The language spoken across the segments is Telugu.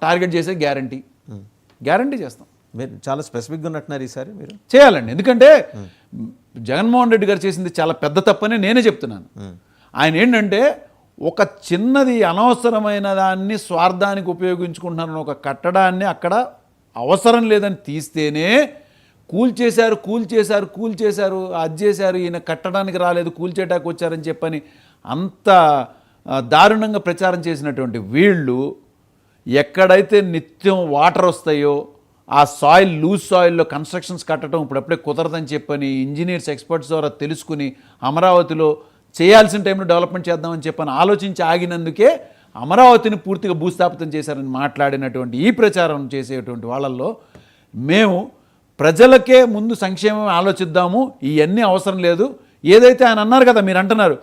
టార్గెట్ చేసే గ్యారంటీ చేస్తాం. మీరు చాలా స్పెసిఫిక్గా ఉన్నట్టున్నారు ఈసారి మీరు చేయాలండి. ఎందుకంటే జగన్మోహన్ రెడ్డి గారు చేసింది చాలా పెద్ద తప్పని నేనే చెప్తున్నాను. ఆయన ఏంటంటే ఒక చిన్నది అనవసరమైన దాన్ని స్వార్థానికి ఉపయోగించుకుంటున్నారని ఒక కట్టడాన్ని అక్కడ అవసరం లేదని తీస్తేనే కూల్చేశారు, అది చేశారు, ఈయన కట్టడానికి రాలేదు, కూల్చేటానికి వచ్చారని చెప్పని అంత దారుణంగా ప్రచారం చేసినటువంటి వీళ్ళు ఎక్కడైతే నిత్యం వాటర్ వస్తాయో ఆ సాయిల్ లూజ్ సాయిల్లో కన్స్ట్రక్షన్స్ కట్టడం ఇప్పుడప్పుడే కుదరదని చెప్పని ఇంజనీర్స్ ఎక్స్పర్ట్స్ ద్వారా తెలుసుకుని అమరావతిలో చేయాల్సిన టైంలో డెవలప్మెంట్ చేద్దామని చెప్పని ఆలోచించి ఆగినందుకే అమరావతిని పూర్తిగా భూస్థాపితం చేశారని మాట్లాడినటువంటి ఈ ప్రచారం చేసేటువంటి వాళ్ళల్లో మేము ప్రజలకే ముందు సంక్షేమం ఆలోచిద్దాము, ఇవన్నీ అవసరం లేదు. ఏదైతే ఆయన అన్నారు కదా, మీరు అంటున్నారు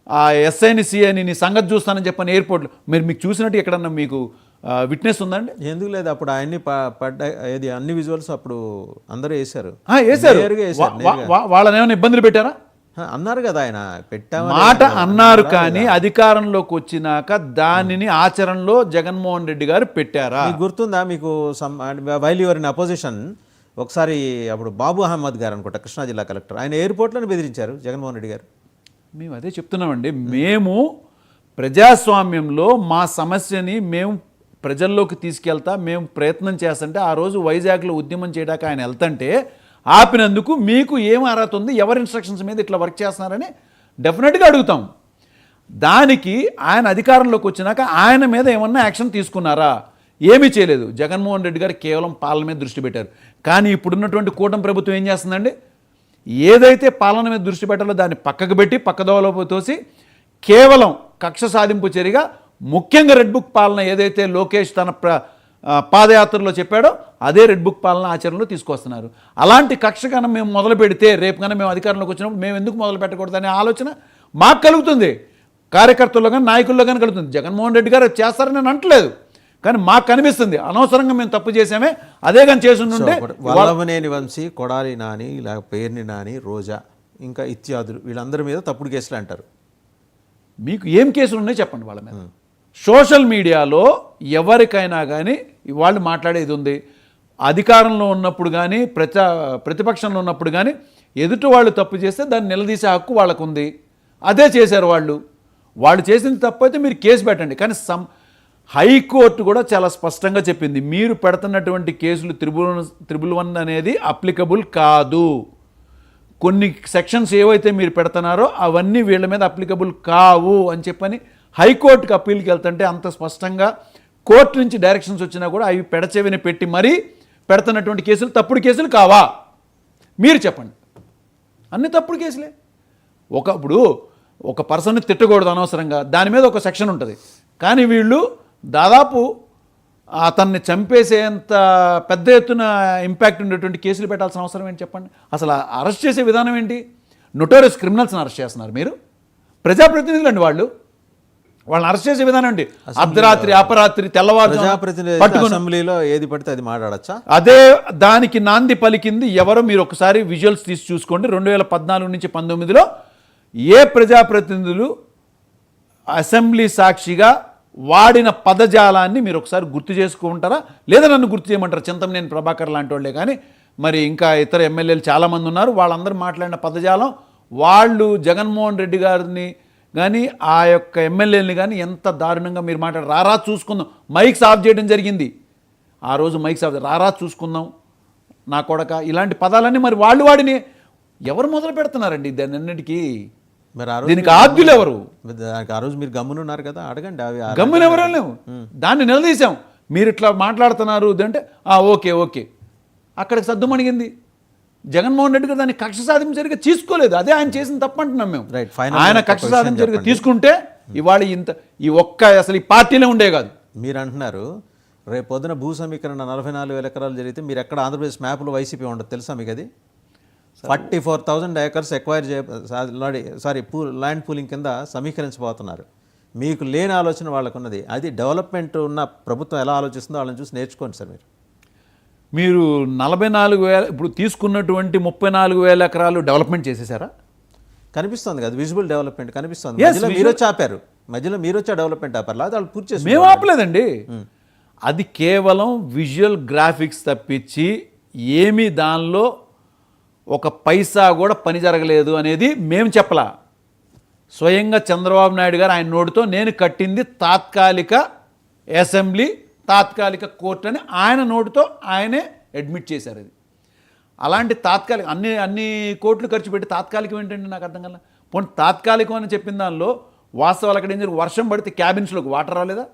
ఆ ఎస్ఐని సిఐని నీ సంగతి చూస్తానని చెప్పని ఎయిర్పోర్ట్లో మీకు చూసినట్టు ఎక్కడన్నా మీకు విట్నెస్ ఉందండి? ఎందుకు లేదు, అప్పుడు ఆయన్ని ఏది అన్ని విజువల్స్ అప్పుడు అందరూ వేశారు. వాళ్ళని ఏమైనా ఇబ్బందులు పెట్టారా? అన్నారు కదా, ఆయన మాట అన్నారు, కానీ అధికారంలోకి వచ్చినాక దానిని ఆచరణలో జగన్మోహన్ రెడ్డి గారు పెట్టారా? మీకు గుర్తుందా? మీకు వైల్ యువర్ ఇన్ అపోజిషన్ ఒకసారి అప్పుడు బాబు అహ్మద్ గారు అనుకుంటా, కృష్ణా జిల్లా కలెక్టర్, ఆయన ఎయిర్పోర్ట్లను బెదిరించారు జగన్మోహన్ రెడ్డి గారు. మేము అదే చెప్తున్నామండి. మేము ప్రజాస్వామ్యంలో మా సమస్యని మేము ప్రజల్లోకి తీసుకెళ్తా మేము ప్రయత్నం చేస్తుంటే ఆ రోజు వైజాగ్లో ఉద్యమం చేయడానికి ఆయన వెళ్తుంటే ఆపినందుకు మీకు ఏం అర్హత ఉంది, ఎవరి ఇన్స్ట్రక్షన్స్ మీద ఇట్లా వర్క్ చేస్తున్నారని డెఫినెట్గా అడుగుతాం. దానికి ఆయన అధికారంలోకి వచ్చినాక ఆయన మీద ఏమన్నా యాక్షన్ తీసుకున్నారా? ఏమీ చేయలేదు. జగన్మోహన్ రెడ్డి గారు కేవలం పాలన మీద దృష్టి పెట్టారు. కానీ ఇప్పుడున్నటువంటి కూటమి ప్రభుత్వం ఏం చేస్తుందండి, ఏదైతే పాలన మీద దృష్టి పెట్టాలో దాన్ని పక్కకు పెట్టి పక్కదోవలో తోసి కేవలం కక్ష సాధింపు చర్యగా ముఖ్యంగా రెడ్ బుక్ పాలన ఏదైతే లోకేష్ తన పాదయాత్రలో చెప్పాడో అదే రెడ్ బుక్ పాలన ఆచరణలో తీసుకొస్తున్నారు. అలాంటి కక్ష కన్నా మేము మొదలు పెడితే రేపు కన్నా మేము అధికారంలోకి వచ్చినప్పుడు మేము ఎందుకు మొదలు పెట్టకూడదనే ఆలోచన మాకు కలుగుతుంది, కార్యకర్తల్లో కానీ నాయకుల్లో కానీ కలుగుతుంది. జగన్మోహన్ రెడ్డి గారు చేస్తారని నేను అంటలేదు, కానీ మాకు కనిపిస్తుంది అనవసరంగా మేము తప్పు చేసామే. అదే కానీ చేస్తుంటే వల్లభనేని వంశీ, కొడాలి నాని, పేర్ని నాని, రోజా ఇంకా ఇత్యాదులు వీళ్ళందరి మీద తప్పుడు కేసులు అంటారు. మీకు ఏం కేసులు ఉన్నాయో చెప్పండి వాళ్ళ మీద. సోషల్ మీడియాలో ఎవరికైనా కానీ వాళ్ళు మాట్లాడేది ఉంది. అధికారంలో ఉన్నప్పుడు కానీ ప్రతిపక్షంలో ఉన్నప్పుడు కానీ ఎదుటి వాళ్ళు తప్పు చేస్తే దాన్ని నిలదీసే హక్కు వాళ్ళకు ఉంది. అదే చేశారు వాళ్ళు చేసింది తప్పు అయితే మీరు కేసు పెట్టండి. కానీ హైకోర్టు కూడా చాలా స్పష్టంగా చెప్పింది, మీరు పెడుతున్నటువంటి కేసులు త్రిబుల్ 1 అనేది అప్లికబుల్ కాదు. కొన్ని సెక్షన్స్ ఏవైతే మీరు పెడుతున్నారో అవన్నీ వీళ్ళ మీద అప్లికబుల్ కావు అని చెప్పని హైకోర్టుకి అప్పీల్కి వెళ్తుంటే అంత స్పష్టంగా కోర్టు నుంచి డైరెక్షన్స్ వచ్చినా కూడా అవి పెడచెవిని పెట్టి మరీ పెడుతున్నటువంటి కేసులు తప్పుడు కేసులు కావా? మీరు చెప్పండి. అన్ని తప్పుడు కేసులే. ఇప్పుడు ఒక పర్సన్ని తిట్టకూడదు అనవసరంగా, దాని మీద ఒక సెక్షన్ ఉంటుంది. కానీ వీళ్ళు దాదాపు అతన్ని చంపేసేంత పెద్ద ఎత్తున ఇంపాక్ట్ ఉండేటువంటి కేసులు పెట్టాల్సిన అవసరం ఏంటి చెప్పండి? అసలు అరెస్ట్ చేసే విధానం ఏంటి? నోటోరియస్ క్రిమినల్స్ని అరెస్ట్ చేస్తున్నారు మీరు. ప్రజాప్రతినిధులు అండి వాళ్ళని అరెస్ట్ చేసే విధానం అండి. అర్ధరాత్రి అపరాత్రి తెల్లవారు అసెంబ్లీలో ఏది పడితే అది మాట్లాడచ్చా? అదే దానికి నాంది పలికింది ఎవరో మీరు ఒకసారి విజువల్స్ తీసి చూసుకోండి. 2014 నుంచి 19లో ఏ ప్రజాప్రతినిధులు అసెంబ్లీ సాక్షిగా వాడిన పదజాలాన్ని మీరు ఒకసారి గుర్తు చేసుకుంటారా? లేదా నన్ను గుర్తు చేయమంటారా? చింతమనేని ప్రభాకర్ లాంటి వాళ్ళే కానీ మరి ఇంకా ఇతర ఎమ్మెల్యేలు చాలామంది ఉన్నారు. వాళ్ళందరూ మాట్లాడిన పదజాలం, వాళ్ళు జగన్మోహన్ రెడ్డి గారిని కానీ ఆ యొక్క ఎమ్మెల్యేలని కానీ ఎంత దారుణంగా మీరు మాట్లాడారు. రారా చూసుకుందాం, మైక్స్ ఆఫ్ చేయడం జరిగింది ఆ రోజు. మైక్స్ ఆఫ్, రారా చూసుకుందాం నా కొడక, ఇలాంటి పదాలన్నీ మరి వాళ్ళు వాడిని ఎవరు మొదలు పెడుతున్నారండి దాన్ని అన్నిటికీ? దీనికి ఆద్యులు ఎవరు? ఆ రోజు మీరు గమ్మునున్నారు కదా, అడగండి. గమ్మున ఎవరు లేవు, దాన్ని నిలదీశాం. మీరు ఇట్లా మాట్లాడుతున్నారు అంటే ఓకే అక్కడికి సద్దుమణిగింది. జగన్మోహన్ రెడ్డి గారు దాన్ని కక్ష సాధింపు జరిగి తీసుకోలేదు. అదే ఆయన చేసిన తప్పు అంటున్నాం మేము. ఆయన కక్ష సాధింపు జరిగి తీసుకుంటే ఇవాళ ఈ అసలు ఈ పార్టీలో ఉండే కాదు. మీరు అంటున్నారు రేపు పొద్దున భూ సమీకరణ 44,000 ఎకరాలు జరిగితే మీరు ఎక్కడ ఆంధ్రప్రదేశ్ మ్యాప్లో వైసీపీ ఉండదు తెలుసా మీకు? అది 44,000 ఏకర్స్ ఎక్వైర్ ల్యాండ్ పూలింగ్ కింద సమీకరించబోతున్నారు. మీకు లేని ఆలోచన వాళ్ళకున్నది. అది డెవలప్మెంట్ ఉన్న ప్రభుత్వం ఎలా ఆలోచిస్తుందో వాళ్ళని చూసి నేర్చుకోండి సార్. మీరు 44,000 ఇప్పుడు తీసుకున్నటువంటి 34,000 ఎకరాలు డెవలప్మెంట్ చేసేసారా? కనిపిస్తుంది కదా, విజిబుల్ డెవలప్మెంట్ కనిపిస్తుంది. మీరు వచ్చి ఆపారు, మధ్యలో మీరు వచ్చి డెవలప్మెంట్ ఆపారు, లేదా వాళ్ళు పూర్తి చేసి. మేము ఆపలేదండి. అది కేవలం విజువల్ గ్రాఫిక్స్ తప్పించి ఏమీ దానిలో ఒక పైసా కూడా పని జరగలేదు అనేది మేము చెప్పలా. స్వయంగా చంద్రబాబు నాయుడు గారు ఆయన నోటితో నేను కట్టింది తాత్కాలిక అసెంబ్లీ, తాత్కాలిక కోర్టు అని ఆయన నోటితో ఆయనే అడ్మిట్ చేశారు. అది అలాంటి తాత్కాలిక అన్ని కోట్లు ఖర్చు పెట్టి తాత్కాలికం ఏంటండి నాకు అర్థం కల. పోనీ తాత్కాలికం అని చెప్పిన దానిలో వాస్తవాలు అక్కడ ఏం జరిగి వర్షం పడితే క్యాబిన్స్లోకి వాటర్ రాలేదా?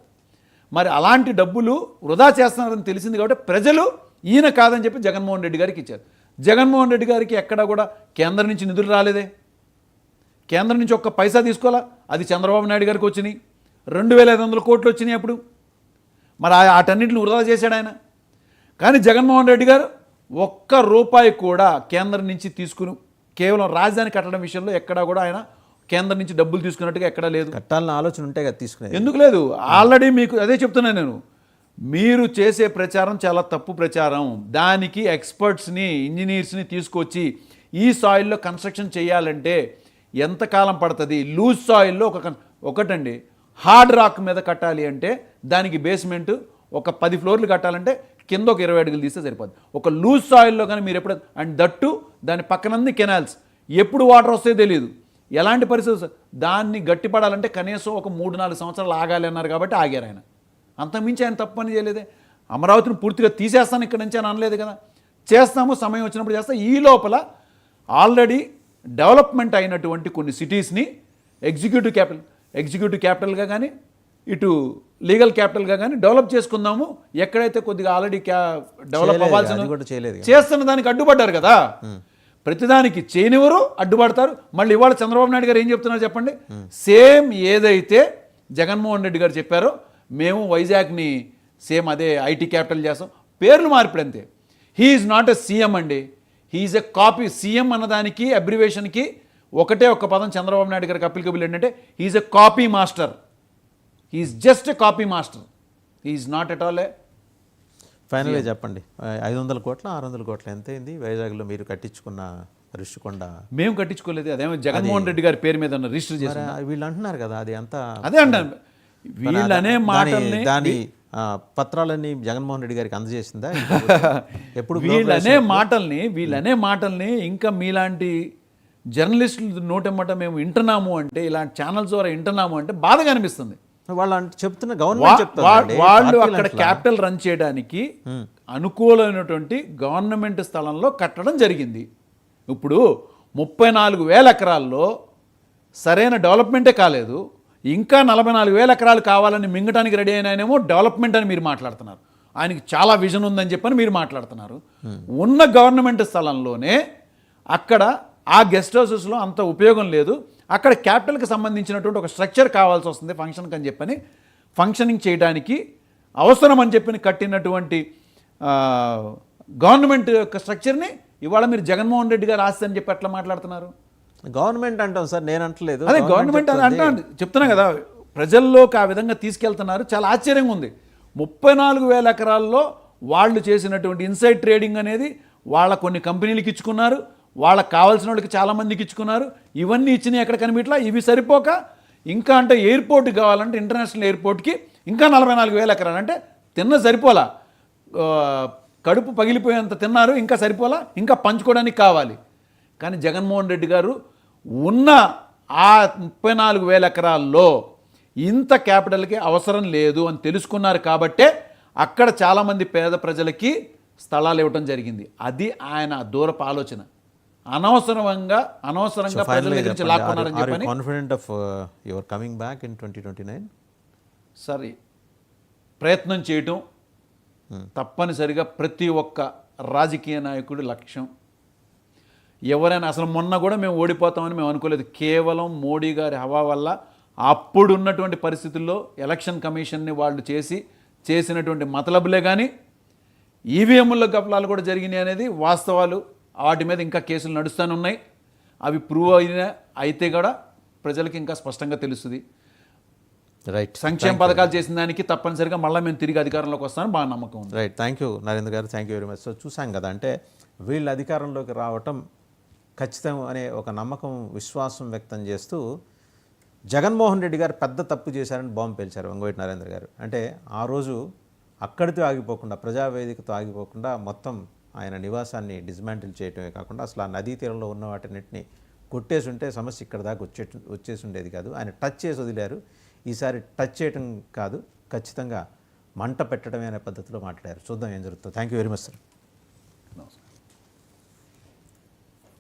మరి అలాంటి డబ్బులు వృధా చేస్తున్నారని తెలిసింది కాబట్టి ప్రజలు ఈయన కాదని చెప్పి జగన్మోహన్ రెడ్డి గారికి ఇచ్చారు. జగన్మోహన్ రెడ్డి గారికి ఎక్కడా కూడా కేంద్రం నుంచి నిధులు రాలేదే, కేంద్రం నుంచి ఒక్క పైసా తీసుకోవాలా. అది చంద్రబాబు నాయుడు గారికి వచ్చినాయి, 2500 కోట్లు వచ్చినాయి అప్పుడు. మరి వాటన్నింటిని వృధా చేశాడు ఆయన. కానీ జగన్మోహన్ రెడ్డి గారు ఒక్క రూపాయి కూడా కేంద్రం నుంచి తీసుకుని కేవలం రాజధాని కట్టడం విషయంలో ఎక్కడా కూడా ఆయన కేంద్రం నుంచి డబ్బులు తీసుకున్నట్టుగా ఎక్కడా లేదు. కట్టాలన్న ఆలోచన ఉంటే కదా తీసుకునేది. ఎందుకు లేదు? ఆల్రెడీ మీకు అదే చెప్తున్నాను నేను, మీరు చేసే ప్రచారం చాలా తప్పు ప్రచారం. దానికి ఎక్స్పర్ట్స్ని, ఇంజనీర్స్ని తీసుకొచ్చి ఈ సాయిల్లో కన్స్ట్రక్షన్ చేయాలంటే ఎంతకాలం పడుతుంది? లూజ్ సాయిల్లో ఒకటండి, హార్డ్ రాక్ మీద కట్టాలి అంటే దానికి బేస్మెంట్ ఒక 10 ఫ్లోర్లు కట్టాలంటే కింద ఒక 20 అడుగులు తీస్తే సరిపోద్ది. ఒక లూజ్ సాయిల్లో కానీ మీరు ఎప్పుడు, అండ్ దట్టు దాని పక్కనంది కెనాల్స్, ఎప్పుడు వాటర్ వస్తే తెలియదు, ఎలాంటి పరిస్థితి, దాన్ని గట్టిపడాలంటే కనీసం ఒక 3-4 సంవత్సరాలు ఆగాలి అన్నారు కాబట్టి ఆగారు ఆయన. అంతకుమించి ఆయన తప్పని చేయలేదే. అమరావతిని పూర్తిగా తీసేస్తాను ఇక్కడ నుంచి అని అనలేదు కదా. చేస్తాము, సమయం వచ్చినప్పుడు చేస్తాం. ఈ లోపల ఆల్రెడీ డెవలప్మెంట్ అయినటువంటి కొన్ని సిటీస్ని ఎగ్జిక్యూటివ్ క్యాపిటల్గా కానీ ఇటు లీగల్ క్యాపిటల్గా కానీ డెవలప్ చేసుకుందాము. ఎక్కడైతే కొద్దిగా ఆల్రెడీ డెవలప్ అవ్వాల్సిన చేస్తున్న దానికి అడ్డుపడ్డారు కదా. ప్రతిదానికి చేయనివరు అడ్డుపడతారు. మళ్ళీ ఇవాళ చంద్రబాబు నాయుడు గారు ఏం చెప్తున్నారు చెప్పండి? సేమ్ ఏదైతే జగన్మోహన్ రెడ్డి గారు చెప్పారో మేము వైజాగ్ని సేమ్ అదే ఐటీ క్యాపిటల్ చేస్తాం, పేర్లు మార్పిడి అంతే. హీఈస్ నాట్ ఎ సీఎం అండి, హీఈస్ ఎ కాపీ. సీఎం అన్నదానికి అబ్రివేషన్కి ఒకటే ఒక్క పదం చంద్రబాబు నాయుడు గారికి అప్లికబుల్ ఏంటంటే he's a copy master. He's just a copy master, he's not at all a. ఫైనల్గా చెప్పండి, 500 కోట్ల 600 కోట్ల ఎంత అయింది వైజాగ్లో మీరు కట్టించుకున్న రిషికొండ? మేము కట్టించుకోలేదు, అదేమో జగన్మోహన్ రెడ్డి గారి పేరు మీద రిజిస్టర్ చేశారు. వీళ్ళు అంటున్నారు కదా అది అంతా అదే అంటాను. వీళ్ళనే మాటల్ని, దాని పత్రాలన్నీ జగన్మోహన్ రెడ్డి గారికి అందజేసిందా? ఎప్పుడు వీళ్ళనే మాటల్ని ఇంకా మీలాంటి జర్నలిస్టులు నోటెమ్మట మేము వింటున్నాము అంటే, ఇలాంటి ఛానల్స్ ద్వారా వింటున్నాము అంటే బాధగా అనిపిస్తుంది. వాళ్ళు చెప్తున్న గవర్నమెంట్ వాళ్ళు అక్కడ క్యాపిటల్ రన్ చేయడానికి అనుకూలమైనటువంటి గవర్నమెంట్ స్థలంలో కట్టడం జరిగింది. ఇప్పుడు 34,000 ఎకరాల్లో సరైన డెవలప్మెంటే కాలేదు, ఇంకా 44,000 ఎకరాలు కావాలని మింగటానికి రెడీ అయినానేమో డెవలప్మెంట్ అని మీరు మాట్లాడుతున్నారు. ఆయనకి చాలా విజన్ ఉందని చెప్పని మీరు మాట్లాడుతున్నారు. ఉన్న గవర్నమెంట్ స్థలంలోనే అక్కడ ఆ గెస్ట్ హౌసెస్లో అంత ఉపయోగం లేదు, అక్కడ క్యాపిటల్కి సంబంధించినటువంటి ఒక స్ట్రక్చర్ కావాల్సి వస్తుంది ఫంక్షన్కి అని చెప్పని, ఫంక్షనింగ్ చేయడానికి అవసరం అని చెప్పని కట్టినటువంటి గవర్నమెంట్ యొక్క స్ట్రక్చర్ని ఇవాళ మీరు జగన్మోహన్ రెడ్డి గారు ఆస్తి అని చెప్పి ఎట్లా మాట్లాడుతున్నారు? గవర్నమెంట్ అంటాం సార్, నేను అంటలేదు. అదే గవర్నమెంట్ అని అంటాను, చెప్తున్నా కదా. ప్రజల్లోకి ఆ విధంగా తీసుకెళ్తున్నారు. చాలా ఆశ్చర్యంగా ఉంది. 34,000 ఎకరాల్లో వాళ్ళు చేసినటువంటి ఇన్సైడ్ ట్రేడింగ్ అనేది వాళ్ళ కొన్ని కంపెనీలకు ఇచ్చుకున్నారు, వాళ్ళకి కావాల్సిన వాళ్ళకి చాలామందికి ఇచ్చుకున్నారు. ఇవన్నీ ఇచ్చినాయి ఎక్కడ కనిపించలా. ఇవి సరిపోక ఇంకా అంటే ఎయిర్పోర్ట్ కావాలంటే ఇంటర్నేషనల్ ఎయిర్పోర్ట్కి ఇంకా 44,000 ఎకరాలు అంటే తిన్న సరిపోలా, కడుపు పగిలిపోయేంత తిన్నారు, ఇంకా సరిపోలా, ఇంకా పంచుకోవడానికి కావాలి. కానీ జగన్మోహన్ రెడ్డి గారు ఉన్న ఆ 34,000 ఎకరాల్లో ఇంత క్యాపిటల్కి అవసరం లేదు అని తెలుసుకున్నారు కాబట్టే అక్కడ చాలామంది పేద ప్రజలకి స్థలాలు ఇవ్వటం జరిగింది. అది ఆయన దూరపు ఆలోచన. అనవసరంగా ప్రజల దగ్గర నుంచి లాక్కున్నారని చెప్పని. Confident of your coming back in 2029? సరే, ప్రయత్నం చేయటం తప్పనిసరిగా ప్రతి ఒక్క రాజకీయ నాయకుడి లక్ష్యం. ఎవరైనా అసలు మొన్న కూడా మేము ఓడిపోతామని మేము అనుకోలేదు. కేవలం మోడీ గారి హవా వల్ల అప్పుడు ఉన్నటువంటి పరిస్థితుల్లో ఎలక్షన్ కమిషన్ని వాళ్ళు చేసినటువంటి మతలబులే కానీ ఈవీఎంల గఫలాలు కూడా జరిగినాయి అనేది వాస్తవాలు. వాటి మీద ఇంకా కేసులు నడుస్తూనే ఉన్నాయి. అవి ప్రూవ్ అయితే కూడా ప్రజలకి ఇంకా స్పష్టంగా తెలుస్తుంది. రైట్, సంక్షేమ పథకాలు చేసిన దానికి తప్పనిసరిగా మళ్ళీ మేము తిరిగి అధికారంలోకి వస్తామని బాగా నమ్మకం ఉంది. రైట్, థ్యాంక్ యూ నరేంద్ర గారు, thank you very much. So చూసాం కదా, అంటే వీళ్ళు అధికారంలోకి రావటం ఖచ్చితం అనే ఒక నమ్మకం, విశ్వాసం వ్యక్తం చేస్తూ జగన్మోహన్ రెడ్డి గారు పెద్ద తప్పు చేశారని బాంబు పేల్చారు వంగవీటి నరేంద్ర గారు. అంటే ఆ రోజు అక్కడితో ఆగిపోకుండా ప్రజావేదికతో ఆగిపోకుండా మొత్తం ఆయన నివాసాన్ని డిస్మాంటిల్ చేయటమే కాకుండా అసలు ఆ నదీ తీరంలో ఉన్న వాటిన్నింటినీ కొట్టేసి ఉంటే సమస్య ఇక్కడ దాకా వచ్చేసి ఉండేది కాదు. ఆయన టచ్ చేసి వదిలారు. ఈసారి టచ్ చేయటం కాదు, ఖచ్చితంగా మంట పెట్టడమే అనే పద్ధతిలో మాట్లాడారు. చూద్దాం ఏం జరుగుతుందో. Thank you very much sir. నమస్కారం.